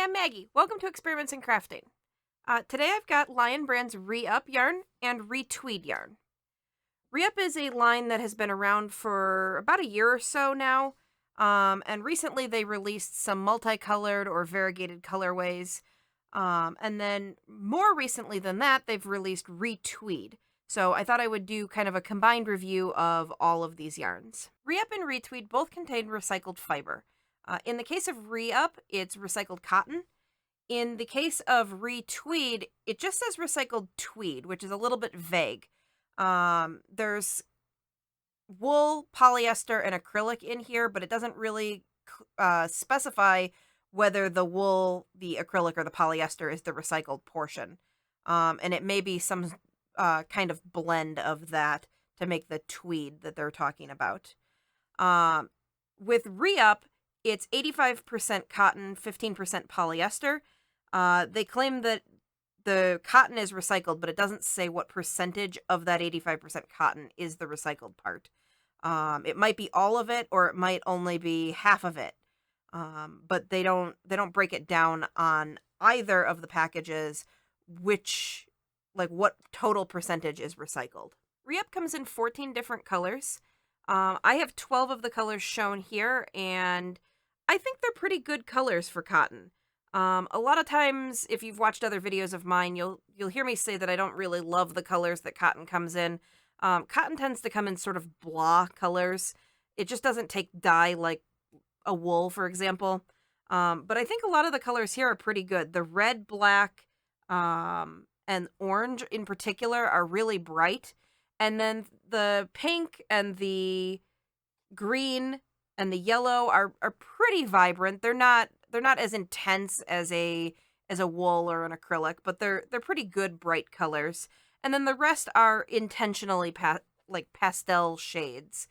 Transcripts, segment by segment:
Hi, I'm Maggie. Welcome to Experiments in Crafting. Today I've got Lion Brand's Re-Up yarn and Re-Tweed yarn. Re-Up is a line that has been around for about a year or so now, and recently they released some multicolored or variegated colorways. And then more recently than that, they've released Re-Tweed. So I thought I would do kind of a combined review of all of these yarns. Re-Up and Re-Tweed both contain recycled fiber. In the case of Re-Up, it's recycled cotton. In the case of Re-Tweed, it just says recycled tweed, which is a little bit vague. There's wool, polyester, and acrylic in here, but it doesn't really specify whether the wool, the acrylic, or the polyester is the recycled portion. And it may be some kind of blend of that to make the tweed that they're talking about. With Re-Up, it's 85% cotton, 15% polyester. They claim that the cotton is recycled, but it doesn't say what percentage of that 85% cotton is the recycled part. It might be all of it, or it might only be half of it. But they don't break it down on either of the packages, what total percentage is recycled. Re-Up comes in 14 different colors. I have 12 of the colors shown here, and I think they're pretty good colors for cotton. A lot of times, if you've watched other videos of mine, you'll hear me say that I don't really love the colors that cotton comes in. Cotton tends to come in sort of blah colors. It just doesn't take dye like a wool, for example. But I think a lot of the colors here are pretty good. The red, black, and orange in particular are really bright. And then the pink and the green and the yellow are pretty vibrant. They're not as intense as a wool or an acrylic, but they're pretty good bright colors. And then the rest are intentionally pastel shades.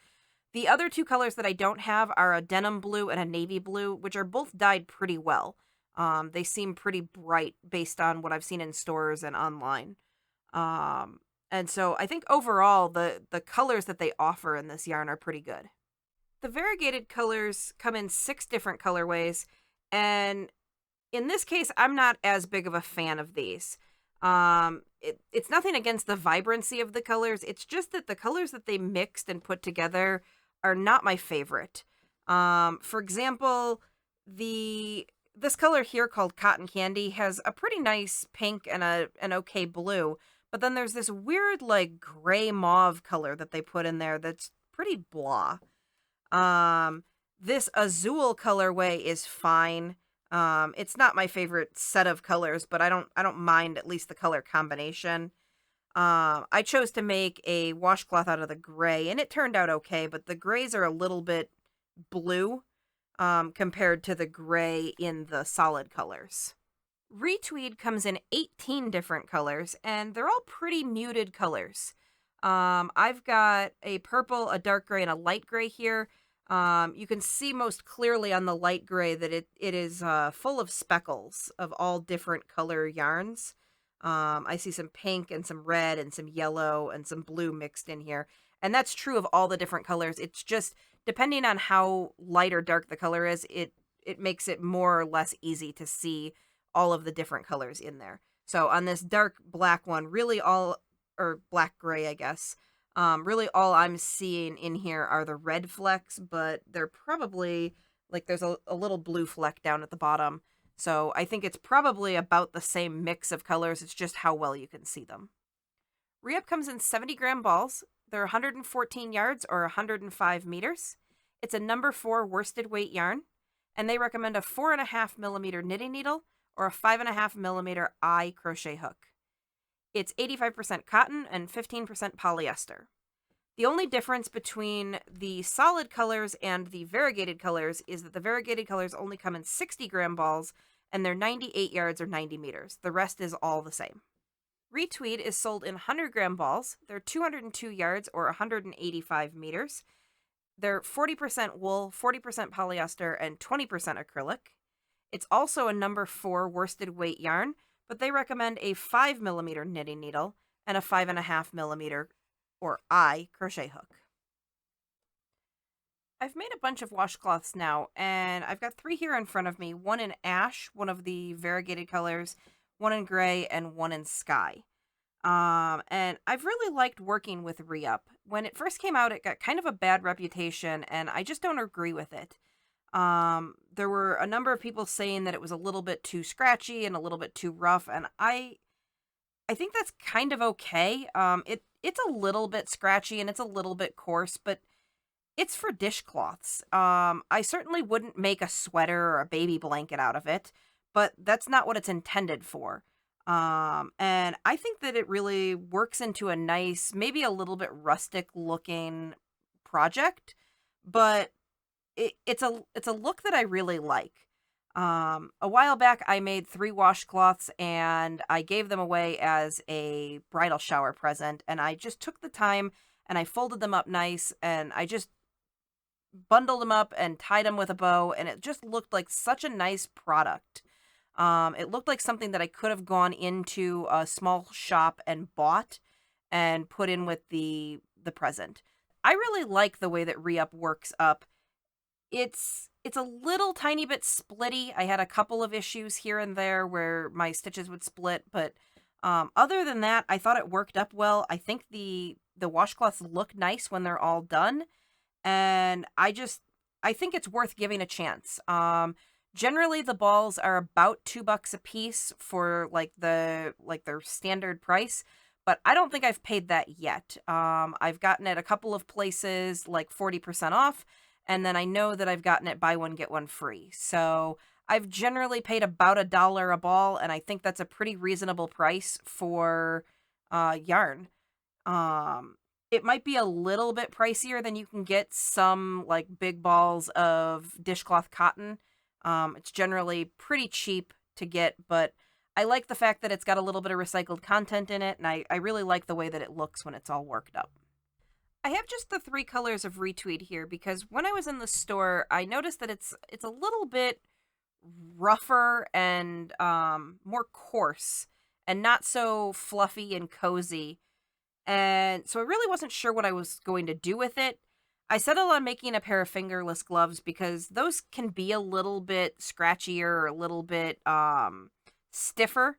The other two colors that I don't have are a denim blue and a navy blue, which are both dyed pretty well. They seem pretty bright based on what I've seen in stores and online. And so I think overall the colors that they offer in this yarn are pretty good. The variegated colors come in 6 different colorways, and in this case, I'm not as big of a fan of these. It's nothing against the vibrancy of the colors. It's just that the colors that they mixed and put together are not my favorite. For example, this color here called Cotton Candy has a pretty nice pink and an okay blue, but then there's this weird gray mauve color that they put in there that's pretty blah. This azul colorway is fine. It's not my favorite set of colors, but I don't mind at least the color combination. I chose to make a washcloth out of the gray, and it turned out okay, but the grays are a little bit blue, compared to the gray in the solid colors. Re-Tweed comes in 18 different colors, and they're all pretty muted colors. I've got a purple, a dark gray, and a light gray here. You can see most clearly on the light gray that it is full of speckles of all different color yarns. I see some pink and some red and some yellow and some blue mixed in here. And that's true of all the different colors. It's just depending on how light or dark the color is, it makes it more or less easy to see all of the different colors in there. So on this dark black one, or black gray, I guess, really all I'm seeing in here are the red flecks, but they're probably, there's a little blue fleck down at the bottom. So I think it's probably about the same mix of colors. It's just how well you can see them. Re-Up comes in 70-gram balls. They're 114 yards or 105 meters. It's a number 4 worsted weight yarn, and they recommend a 4.5 millimeter knitting needle or a 5.5 millimeter eye crochet hook. It's 85% cotton and 15% polyester. The only difference between the solid colors and the variegated colors is that the variegated colors only come in 60-gram balls, and they're 98 yards or 90 meters. The rest is all the same. Re-Tweed is sold in 100-gram balls. They're 202 yards or 185 meters. They're 40% wool, 40% polyester, and 20% acrylic. It's also a number 4 worsted weight yarn, but they recommend a 5 millimeter knitting needle and a 5.5 millimeter or eye crochet hook. I've made a bunch of washcloths now, and I've got three here in front of me. One in ash, one of the variegated colors, one in gray, and one in sky. And I've really liked working with Re-Up. When it first came out, it got kind of a bad reputation, and I just don't agree with it. There were a number of people saying that it was a little bit too scratchy and a little bit too rough, and I think that's kind of okay. It's a little bit scratchy and it's a little bit coarse, but it's for dishcloths. I certainly wouldn't make a sweater or a baby blanket out of it, but that's not what it's intended for. And I think that it really works into a nice, maybe a little bit rustic looking project, but it's a look that I really like. A while back, I made three washcloths and I gave them away as a bridal shower present. And I just took the time and I folded them up nice and I just bundled them up and tied them with a bow. And it just looked like such a nice product. It looked like something that I could have gone into a small shop and bought and put in with the present. I really like the way that Re-Up works up. It's a little tiny bit splitty. I had a couple of issues here and there where my stitches would split, but other than that, I thought it worked up well. I think the washcloths look nice when they're all done, and I think it's worth giving a chance. Generally the balls are about $2 a piece for like their standard price, but I don't think I've paid that yet. I've gotten it a couple of places like 40% off, and then I know that I've gotten it buy one get one free. So I've generally paid about $1 a ball, and I think that's a pretty reasonable price for yarn. It might be a little bit pricier than you can get some like big balls of dishcloth cotton. It's generally pretty cheap to get, but I like the fact that it's got a little bit of recycled content in it, and I really like the way that it looks when it's all worked up. I have just the three colors of Re-Tweed here because when I was in the store, I noticed that it's a little bit rougher and more coarse and not so fluffy and cozy. And so I really wasn't sure what I was going to do with it. I settled on making a pair of fingerless gloves because those can be a little bit scratchier or a little bit stiffer,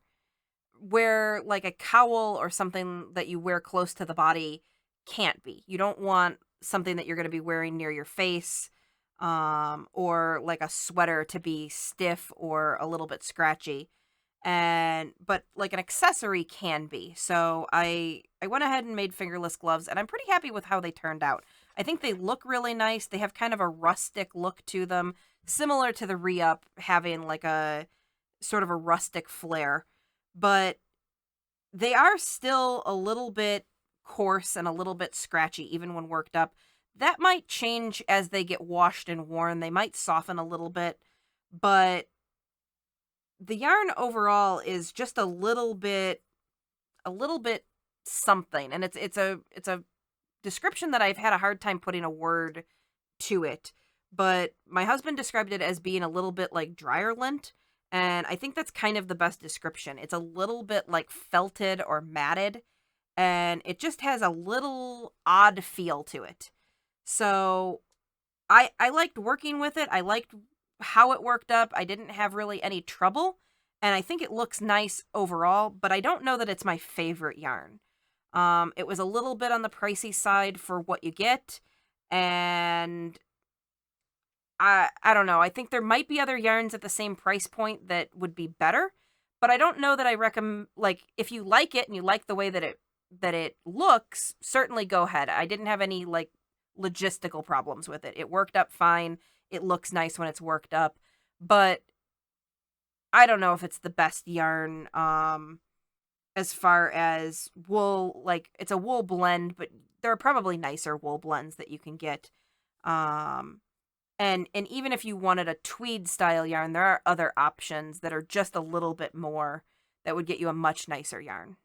where like a cowl or something that you wear close to the body can't be. You don't want something that you're going to be wearing near your face, or like a sweater to be stiff or a little bit scratchy. But like an accessory can be. So I went ahead and made fingerless gloves, and I'm pretty happy with how they turned out. I think they look really nice. They have kind of a rustic look to them, similar to the Re-Up having like a sort of a rustic flair, but they are still a little bit coarse and a little bit scratchy even when worked up. That might change as they get washed and worn. They might soften a little bit, but the yarn overall is just a little bit something, and it's a description that I've had a hard time putting a word to it, but my husband described it as being a little bit like dryer lint, and I think that's kind of the best description. It's a little bit like felted or matted, and it just has a little odd feel to it. So I liked working with it. I liked how it worked up. I didn't have really any trouble, and I think it looks nice overall, but I don't know that it's my favorite yarn. It was a little bit on the pricey side for what you get, and I don't know. I think there might be other yarns at the same price point that would be better, but I don't know that I recommend, like, if you like it and you like the way that it looks, certainly go ahead. I didn't have any like logistical problems with it. It worked up fine. It looks nice when it's worked up, but I don't know if it's the best yarn as far as wool. Like, it's a wool blend, but there are probably nicer wool blends that you can get. And even if you wanted a tweed style yarn, there are other options that are just a little bit more that would get you a much nicer yarn.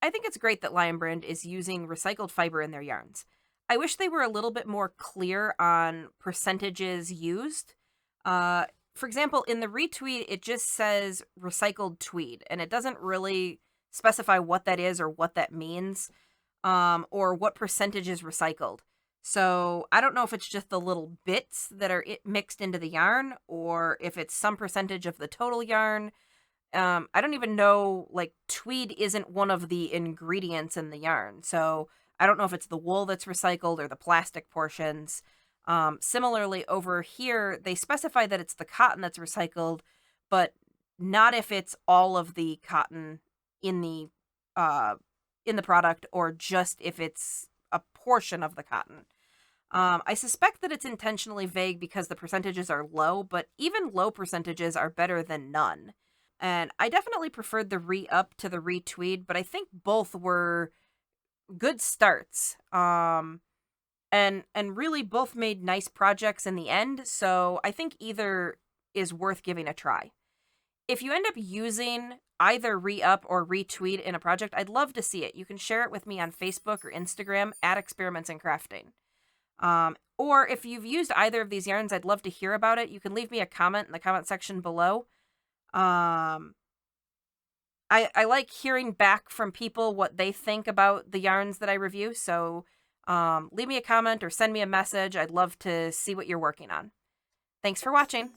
I think it's great that Lion Brand is using recycled fiber in their yarns. I wish they were a little bit more clear on percentages used. For example, in the Re-Tweed, it just says recycled tweed, and it doesn't really specify what that is or what that means, or what percentage is recycled. So I don't know if it's just the little bits that are mixed into the yarn or if it's some percentage of the total yarn. I don't even know, like, tweed isn't one of the ingredients in the yarn. So I don't know if it's the wool that's recycled or the plastic portions. Similarly, over here, they specify that it's the cotton that's recycled, but not if it's all of the cotton in the uh, in the product or just if it's a portion of the cotton. I suspect that it's intentionally vague because the percentages are low, but even low percentages are better than none. And I definitely preferred the re-up to the retweed, but I think both were good starts. And really both made nice projects in the end, so I think either is worth giving a try. If you end up using either re-up or retweed in a project, I'd love to see it. You can share it with me on Facebook or Instagram at Experiments in Crafting. Or if you've used either of these yarns, I'd love to hear about it. You can leave me a comment in the comment section below. Um, I like hearing back from people what they think about the yarns that I review. So leave me a comment or send me a message. I'd love to see what you're working on. Thanks for watching.